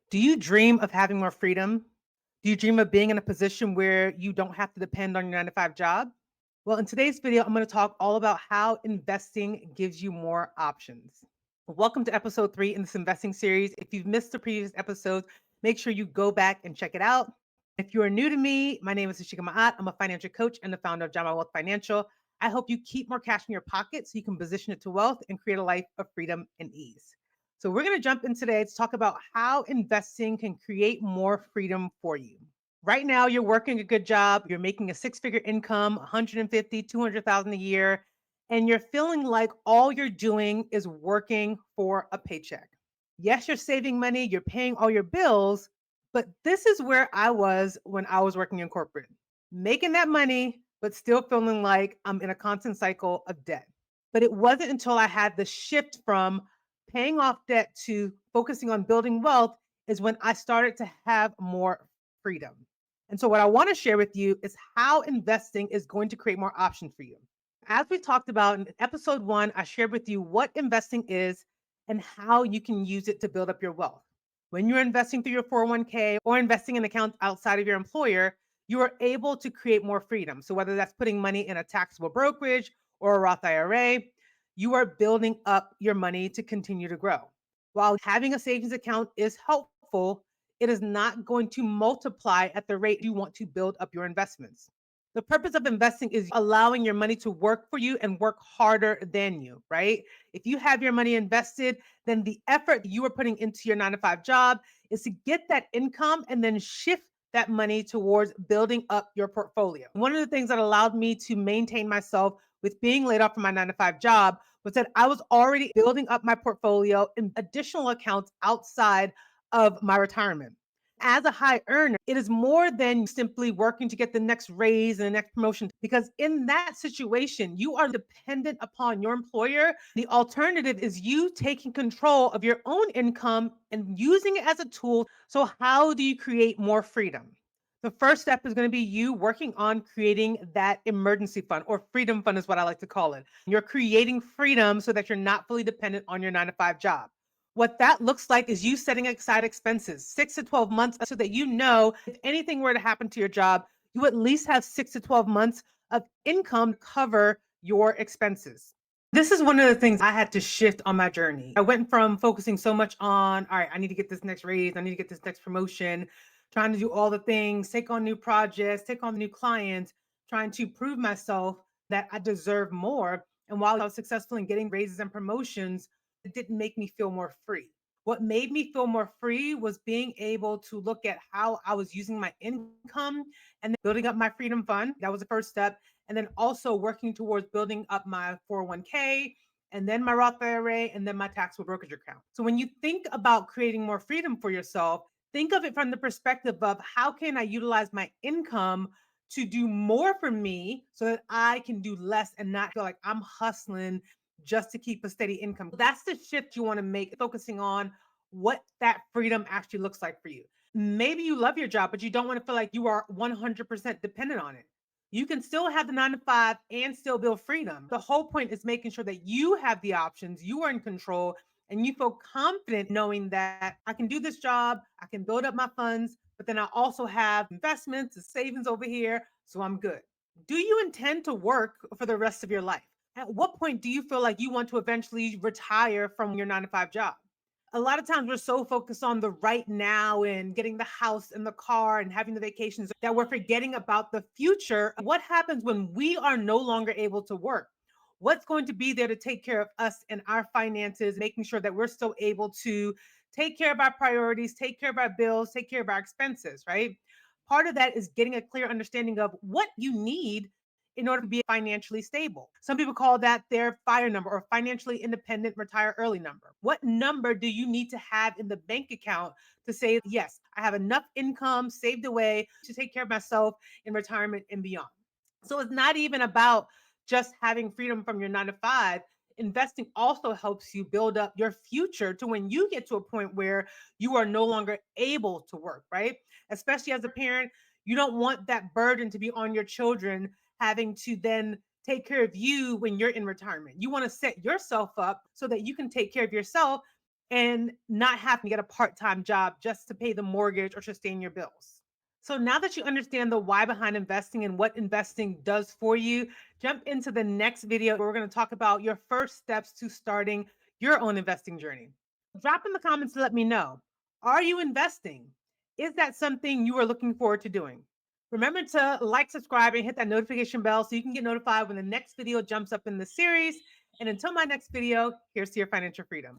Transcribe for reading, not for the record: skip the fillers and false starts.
Do you dream of having more freedom? Do you dream of being in a position where you don't have to depend on your 9 to 5 job? Well, in today's video, I'm going to talk all about how investing gives you more options. Welcome to episode 3 in this investing series. If you've missed the previous episodes, make sure you go back and check it out. If you are new to me, my name is Ashika Ma'at. I'm a financial coach and the founder of Jama Wealth Financial. I help you keep more cash in your pocket so you can position it to wealth and create a life of freedom and ease. So, we're going to jump in today to talk about how investing can create more freedom for you. Right now, you're working a good job, you're making a six-figure income, 150, 200,000 a year, and you're feeling like all you're doing is working for a paycheck. Yes, you're saving money, you're paying all your bills, but this is where I was when I was working in corporate, making that money, but still feeling like I'm in a constant cycle of debt. But it wasn't until I had the shift from paying off debt to focusing on building wealth is when I started to have more freedom. And so, what I want to share with you is how investing is going to create more options for you. As we talked about in episode 1, I shared with you what investing is and how you can use it to build up your wealth. When you're investing through your 401k or investing in accounts outside of your employer, you are able to create more freedom. So, whether that's putting money in a taxable brokerage or a Roth IRA, you are building up your money to continue to grow. While having a savings account is helpful, it is not going to multiply at the rate you want to build up your investments. The purpose of investing is allowing your money to work for you and work harder than you, right? If you have your money invested, then the effort you are putting into your 9 to 5 job is to get that income and then shift that money towards building up your portfolio. One of the things that allowed me to maintain myself with being laid off from my 9 to 5 job was that I was already building up my portfolio in additional accounts outside of my retirement. As a high earner, it is more than simply working to get the next raise and the next promotion, because in that situation, you are dependent upon your employer. The alternative is you taking control of your own income and using it as a tool. So, how do you create more freedom? The first step is going to be you working on creating that emergency fund, or freedom fund is what I like to call it. You're creating freedom so that you're not fully dependent on your 9 to 5 job. What that looks like is you setting aside expenses 6 to 12 months so that you know if anything were to happen to your job, you at least have 6 to 12 months of income to cover your expenses. This is one of the things I had to shift on my journey. I went from focusing so much on, all right, I need to get this next raise, I need to get this next promotion, trying to do all the things, take on new projects, take on new clients, trying to prove myself that I deserve more. And while I was successful in getting raises and promotions, it didn't make me feel more free. What made me feel more free was being able to look at how I was using my income and then building up my freedom fund. That was the first step. And then also working towards building up my 401k and then my Roth IRA and then my taxable brokerage account. So when you think about creating more freedom for yourself, think of it from the perspective of how can I utilize my income to do more for me so that I can do less and not feel like I'm hustling just to keep a steady income. That's the shift you want to make, focusing on what that freedom actually looks like for you. Maybe you love your job, but you don't want to feel like you are 100% dependent on it. You can still have the 9 to 5 and still build freedom. The whole point is making sure that you have the options, you are in control, and you feel confident knowing that I can do this job, I can build up my funds, but then I also have investments and savings over here, so I'm good. Do you intend to work for the rest of your life? At what point do you feel like you want to eventually retire from your 9 to 5 job? A lot of times we're so focused on the right now and getting the house and the car and having the vacations that we're forgetting about the future. What happens when we are no longer able to work? What's going to be there to take care of us and our finances, making sure that we're still able to take care of our priorities, take care of our bills, take care of our expenses, right? Part of that is getting a clear understanding of what you need in order to be financially stable. Some people call that their FIRE number, or financially independent retire early number. What number do you need to have in the bank account to say, yes, I have enough income saved away to take care of myself in retirement and beyond? So it's not even about just having freedom from your 9 to 5. Investing also helps you build up your future to when you get to a point where you are no longer able to work, right? Especially as a parent, you don't want that burden to be on your children, having to then take care of you when you're in retirement. You want to set yourself up so that you can take care of yourself and not having to get a part-time job just to pay the mortgage or sustain your bills. So now that you understand the why behind investing and what investing does for you, jump into the next video where we're going to talk about your first steps to starting your own investing journey. Drop in the comments to let me know. Are you investing? Is that something you are looking forward to doing? Remember to like, subscribe, and hit that notification bell so you can get notified when the next video jumps up in the series. And until my next video, here's to your financial freedom.